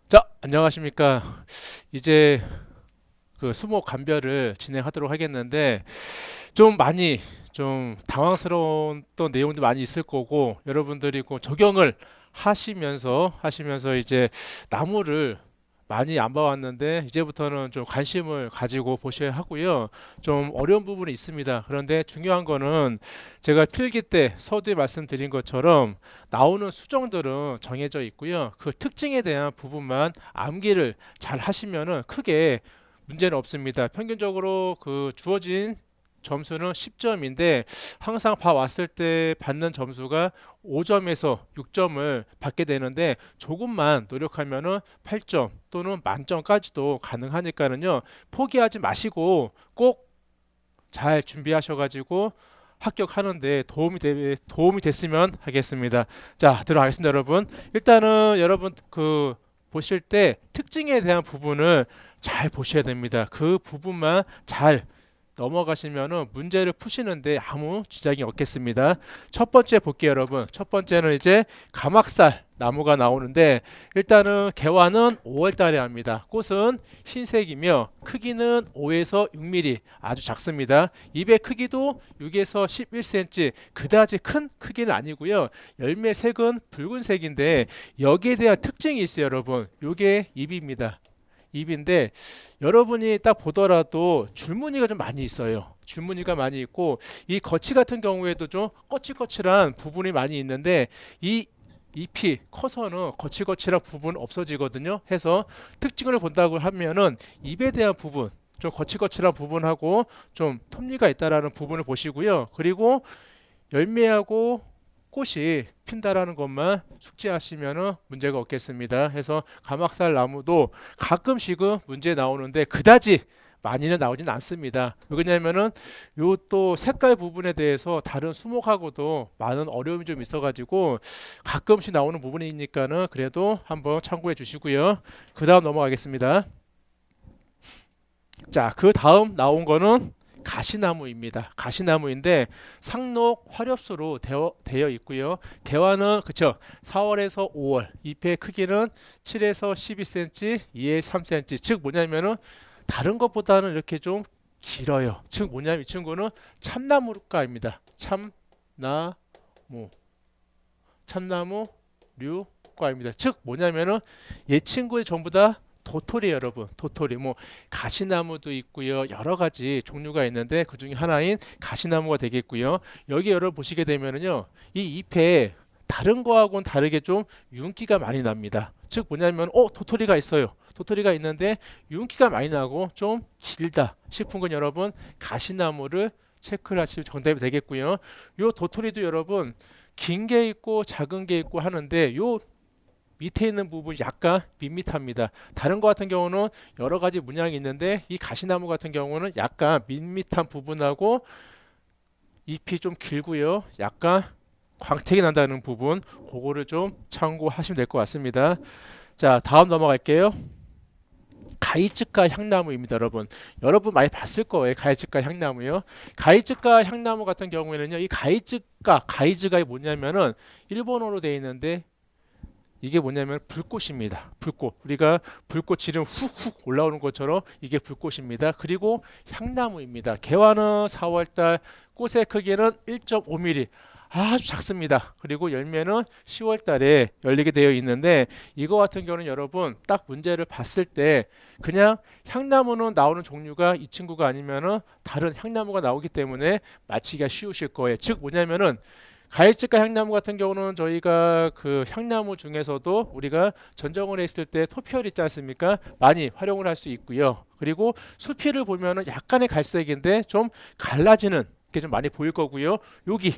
자, 안녕하십니까. 이제 그 수목 감별을 진행하도록 하겠는데, 좀 많이 좀 당황스러운 또 내용도 많이 있을 거고, 여러분들이 그 적용을 하시면서 이제 나무를 많이 안 봐왔는데, 이제부터는 좀 관심을 가지고 보셔야 하고요. 좀 어려운 부분이 있습니다. 그런데 중요한 거는 제가 필기 때 서두에 말씀드린 것처럼 나오는 수정들은 정해져 있고요. 그 특징에 대한 부분만 암기를 잘 하시면은 크게 문제는 없습니다. 평균적으로 그 주어진 점수는 10점인데 항상 봐왔을 때 받는 점수가 5점에서 6점을 받게 되는데 조금만 노력하면은 8점 또는 만점까지도 가능하니까는요. 포기하지 마시고 꼭 잘 준비하셔가지고 합격하는데 도움이 됐으면 하겠습니다. 자, 들어가겠습니다, 여러분. 일단은 여러분 그 보실 때 특징에 대한 부분을 잘 보셔야 됩니다. 그 부분만 잘 넘어가시면은 문제를 푸시는데 아무 지장이 없겠습니다. 첫 번째 볼게요, 여러분. 첫 번째는 이제 가막살 나무가 나오는데 일단은 개화는 5월 달에 합니다. 꽃은 흰색이며 크기는 5에서 6mm 아주 작습니다. 잎의 크기도 6에서 11cm 그다지 큰 크기는 아니고요. 열매 색은 붉은색인데 여기에 대한 특징이 있어요, 여러분. 요게 잎입니다. 잎인데 여러분이 딱 보더라도 줄무늬가 좀 많이 있어요. 줄무늬가 많이 있고 이 거치 같은 경우에도 좀 거칠거칠한 부분이 많이 있는데 이 잎이 커서는 거칠거칠한 부분 없어지거든요. 해서 특징을 본다고 하면은 잎에 대한 부분 좀 거칠거칠한 부분하고 좀 톱니가 있다라는 부분을 보시고요. 그리고 열매하고 꽃이 핀다라는 것만 숙지하시면 문제가 없겠습니다. 해서 가막살 나무도 가끔씩은 문제 나오는데 그다지 많이는 나오진 않습니다. 왜냐면은 요 또 색깔 부분에 대해서 다른 수목하고도 많은 어려움이 좀 있어가지고 가끔씩 나오는 부분이니까는 그래도 한번 참고해 주시고요. 그 다음 넘어가겠습니다. 자, 그 다음 나온 거는 가시나무입니다. 가시나무인데 상록 화렵수로 되어 있고요. 개화는 그쵸 4월에서 5월, 잎의 크기는 7에서 12cm, 2에 3cm. 즉 뭐냐면은 다른 것보다는 이렇게 좀 길어요. 즉 뭐냐면 이 친구는 참나무과입니다. 참나무, 참나무류과입니다. 즉 뭐냐면은 얘 친구의 전부 다 도토리 여러분, 도토리 뭐 가시나무도 있고요, 여러 가지 종류가 있는데 그 중에 하나인 가시나무가 되겠고요. 여기 여러분 보시게 되면은요, 이 잎에 다른 거하고는 다르게 좀 윤기가 많이 납니다. 즉 뭐냐면 도토리가 있어요. 도토리가 있는데 윤기가 많이 나고 좀 길다 싶은 건 여러분 가시나무를 체크를 하시면 정답이 되겠고요. 요 도토리도 여러분 긴 게 있고 작은 게 있고 하는데 요 밑에 있는 부분이 약간 밋밋합니다. 다른 거 같은 경우는 여러 가지 문양이 있는데 이 가시나무 같은 경우는 약간 밋밋한 부분하고 잎이 좀 길고요. 약간 광택이 난다는 부분 그거를 좀 참고하시면 될 것 같습니다. 자, 다음 넘어갈게요. 가이츠카 향나무입니다, 여러분. 여러분 많이 봤을 거예요. 가이츠카 향나무요. 가이츠카 향나무 같은 경우에는요. 이 가이즈가 뭐냐면은 일본어로 되어 있는데 이게 뭐냐면 불꽃입니다. 불꽃. 우리가 불꽃 지름 훅훅 올라오는 것처럼 이게 불꽃입니다. 그리고 향나무입니다. 개화는 4월달, 꽃의 크기는 1.5mm. 아주 작습니다. 그리고 열매는 10월달에 열리게 되어 있는데 이거 같은 경우는 여러분 딱 문제를 봤을 때 그냥 향나무는 나오는 종류가 이 친구가 아니면은 다른 향나무가 나오기 때문에 맞히기가 쉬우실 거예요. 즉 뭐냐면은 가해측과 향나무 같은 경우는 저희가 그 향나무 중에서도 우리가 전정원에 있을 때 토피열 있지 않습니까? 많이 활용을 할 수 있고요. 그리고 수피를 보면은 약간의 갈색인데 좀 갈라지는 게 좀 많이 보일 거고요. 여기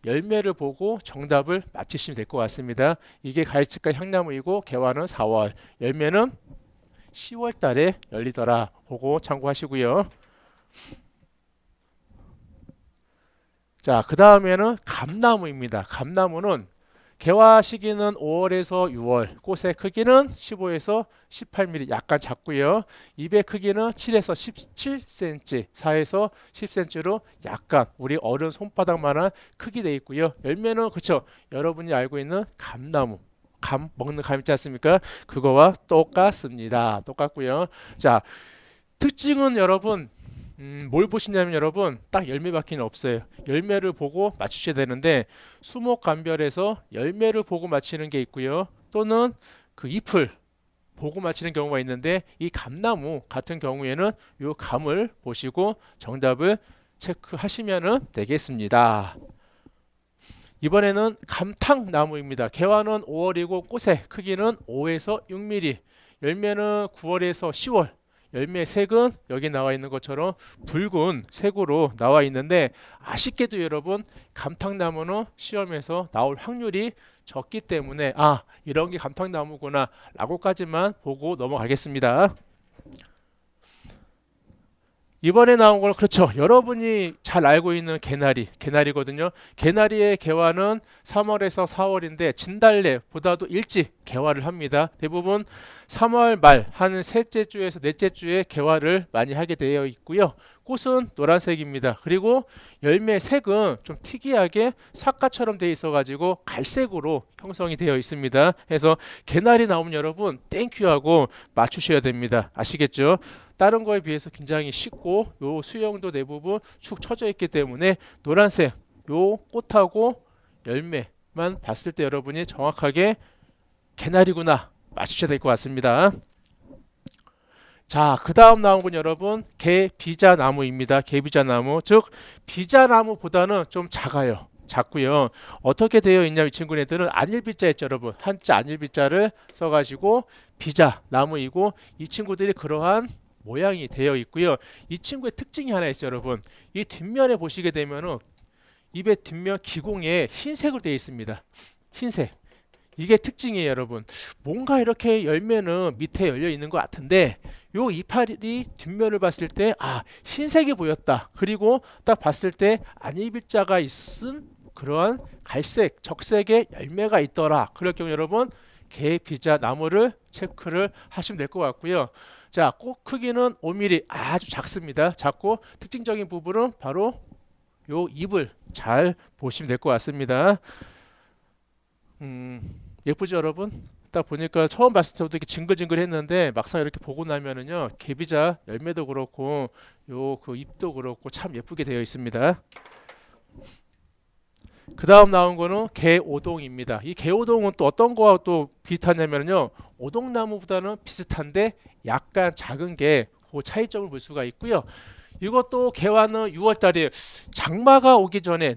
열매를 보고 정답을 맞히시면 될 것 같습니다. 이게 가해측과 향나무이고 개화는 4월, 열매는 10월 달에 열리더라. 보고 참고하시고요. 자, 그 다음에는 감나무입니다. 감나무는 개화 시기는 5월에서 6월, 꽃의 크기는 15에서 18mm, 약간 작고요. 잎의 크기는 7에서 17cm, 4에서 10cm로 약간 우리 어른 손바닥만한 크기 돼 있고요. 열매는 그쵸, 여러분이 알고 있는 감나무. 감 먹는 감 있지 않습니까? 그거와 똑같습니다. 똑같고요. 자, 특징은 여러분 뭘 보시냐면 여러분 딱 열매밖에 없어요. 열매를 보고 맞추셔야 되는데 수목감별에서 열매를 보고 맞히는 게 있고요. 또는 그 잎을 보고 맞히는 경우가 있는데 이 감나무 같은 경우에는 이 감을 보시고 정답을 체크하시면 되겠습니다. 이번에는 감탕나무입니다. 개화는 5월이고 꽃의 크기는 5에서 6mm, 열매는 9월에서 10월, 열매 색은 여기 나와 있는 것처럼 붉은 색으로 나와 있는데 아쉽게도 여러분 감탕나무는 시험에서 나올 확률이 적기 때문에 아 이런 게 감탕나무구나 라고까지만 보고 넘어가겠습니다. 이번에 나온 건 그렇죠. 여러분이 잘 알고 있는 개나리거든요. 개나리의 개화는 3월에서 4월인데 진달래보다도 일찍 개화를 합니다. 대부분 3월 말 한 셋째 주에서 넷째 주에 개화를 많이 하게 되어 있고요. 꽃은 노란색입니다. 그리고 열매 색은 좀 특이하게 삭과처럼 되어 있어가지고 갈색으로 형성이 되어 있습니다. 그래서 개나리 나오면 여러분 땡큐하고 맞추셔야 됩니다. 아시겠죠? 다른 거에 비해서 굉장히 쉽고 요 수영도 대부분 축 처져 있기 때문에 노란색 요 꽃하고 열매만 봤을 때 여러분이 정확하게 개나리구나 맞추셔야 될 것 같습니다. 자, 그 다음 나온 건 여러분 개비자나무입니다. 개비자나무 즉 비자나무보다는 좀 작고요. 어떻게 되어 있냐 이 친구네들은 안일비자 있죠 여러분. 한자 안일비자를 써가지고 비자나무이고 이 친구들이 그러한 모양이 되어 있고요. 이 친구의 특징이 하나 있어요 여러분. 이 뒷면에 보시게 되면은 입의 뒷면 기공에 흰색으로 되어 있습니다. 흰색. 이게 특징이에요 여러분. 뭔가 이렇게 열매는 밑에 열려 있는 것 같은데 요 이파리 뒷면을 봤을 때 아 흰색이 보였다. 그리고 딱 봤을 때 안일비자가 있은 그러한 갈색 적색의 열매가 있더라. 그럴 경우 여러분 개비자 나무를 체크를 하시면 될 것 같고요. 자, 꽃 크기는 5mm 아주 작습니다. 작고 특징적인 부분은 바로 요 잎을 잘 보시면 될 것 같습니다. 예쁘죠 여러분? 딱 보니까 처음 봤을 때부터 이렇게 징글징글 했는데 막상 이렇게 보고 나면은요 개비자 열매도 그렇고 요 그 잎도 그렇고 참 예쁘게 되어 있습니다. 그 다음 나온 거는 개오동입니다. 이 개오동은 또 어떤 거와 또 비슷하냐면요 오동나무보다는 비슷한데 약간 작은 게 그 차이점을 볼 수가 있고요. 이것도 개화는 6월달에 장마가 오기 전에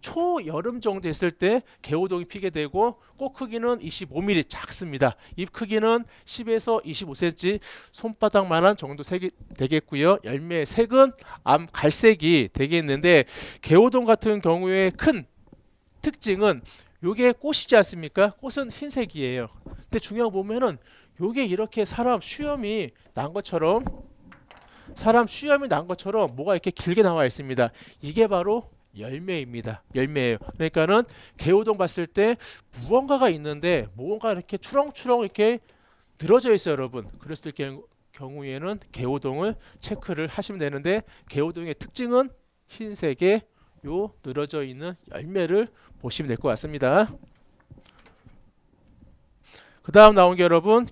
초여름 정도 됐을 때 개오동이 피게 되고 꽃 크기는 25mm 작습니다. 잎 크기는 10에서 25cm 손바닥만한 정도 색이 되겠고요. 열매 색은 암 갈색이 되겠는데 개오동 같은 경우에 큰 특징은 요게 꽃이지 않습니까? 꽃은 흰색이에요. 근데 중요한 거 보면은 요게 이렇게 사람 수염이 난 것처럼 뭐가 이렇게 길게 나와 있습니다. 이게 바로 열매입니다. 열매예요. 그러니까는 개오동 봤을 때 무언가가 있는데 뭔가 이렇게 추렁추렁 이렇게 늘어져 있어요, 여러분. 그랬을 경우에는 개오동을 체크를 하시면 되는데 개오동의 특징은 흰색의 요 늘어져 있는 열매를 보시면 될 것 같습니다. 그 다음 나온 게 여러분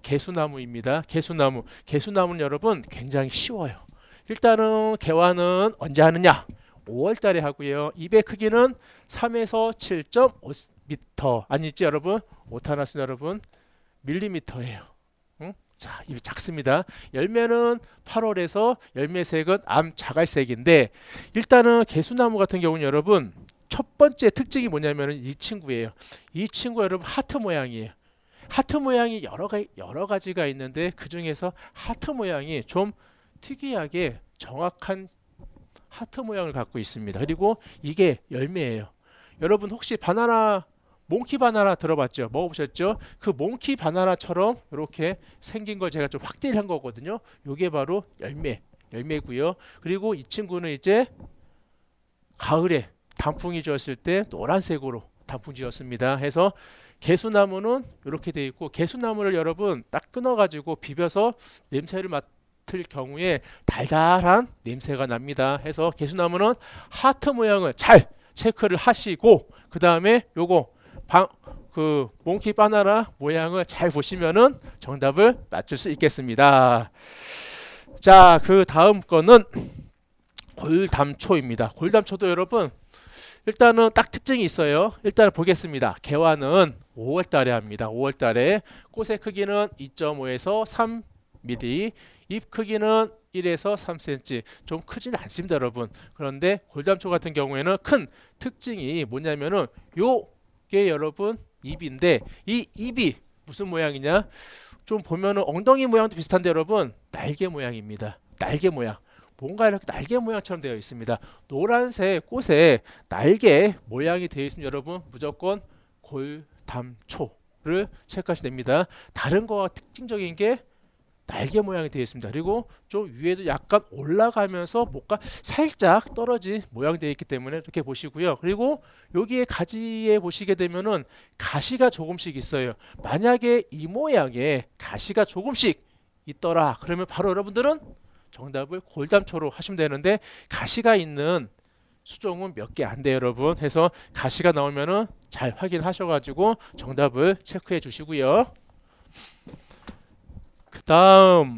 개수나무입니다. 개수나무는 여러분 굉장히 쉬워요. 일단은 개화는 언제 하느냐? 5월 달에 하고요. 잎의 크기는 3에서 7.5m 아니지 여러분? 오타나스 여러분 밀리미터예요. 응? 자, 입이 작습니다. 열매는 8월에서 열매색은 암자갈색인데 일단은 개수나무 같은 경우는 여러분 첫 번째 특징이 뭐냐면 이 친구예요. 이 친구 여러분 하트 모양이에요. 하트 모양이 여러 가지가 있는데 그 중에서 하트 모양이 좀 특이하게 정확한 하트 모양을 갖고 있습니다. 그리고 이게 열매예요. 여러분 혹시 몽키 바나나 들어봤죠? 먹어보셨죠? 그 몽키 바나나처럼 이렇게 생긴 걸 제가 좀 확대를 한 거거든요. 이게 바로 열매고요. 그리고 이 친구는 이제 가을에 단풍이 지었을 때 노란색으로 단풍 지었습니다. 해서 개수나무는 이렇게 되어 있고 개수나무를 여러분 딱 끊어가지고 비벼서 냄새를 맡을 경우에 달달한 냄새가 납니다. 해서 개수나무는 하트 모양을 잘 체크를 하시고 그 다음에 요거 그 몽키 바나나 모양을 잘 보시면은 정답을 맞출 수 있겠습니다. 자, 그 다음 거는 골담초입니다. 골담초도 여러분 일단은 딱 특징이 있어요. 일단 보겠습니다. 개화는 5월 달에 합니다. 5월 달에 꽃의 크기는 2.5에서 3mm, 잎 크기는 1에서 3cm. 좀 크지는 않습니다, 여러분. 그런데 골담초 같은 경우에는 큰 특징이 뭐냐면은 요게 여러분 잎인데 이 잎이 무슨 모양이냐? 좀 보면은 엉덩이 모양도 비슷한데 여러분 날개 모양입니다. 날개 모양. 뭔가 이렇게 날개 모양처럼 되어 있습니다. 노란색 꽃에 날개 모양이 되어 있으면 여러분 무조건 골담초를 체크하시면 됩니다. 다른 거와 특징적인 게 날개 모양이 되어 있습니다. 그리고 좀 위에도 약간 올라가면서 뭔가 살짝 떨어진 모양이 되어 있기 때문에 이렇게 보시고요. 그리고 여기에 가지에 보시게 되면은 가시가 조금씩 있어요. 만약에 이 모양에 가시가 조금씩 있더라 그러면 바로 여러분들은 정답을 골담초로 하시면 되는데 가시가 있는 수종은 몇 개 안 돼요, 여러분. 해서 가시가 나오면은 잘 확인하셔가지고 정답을 체크해 주시고요. 그 다음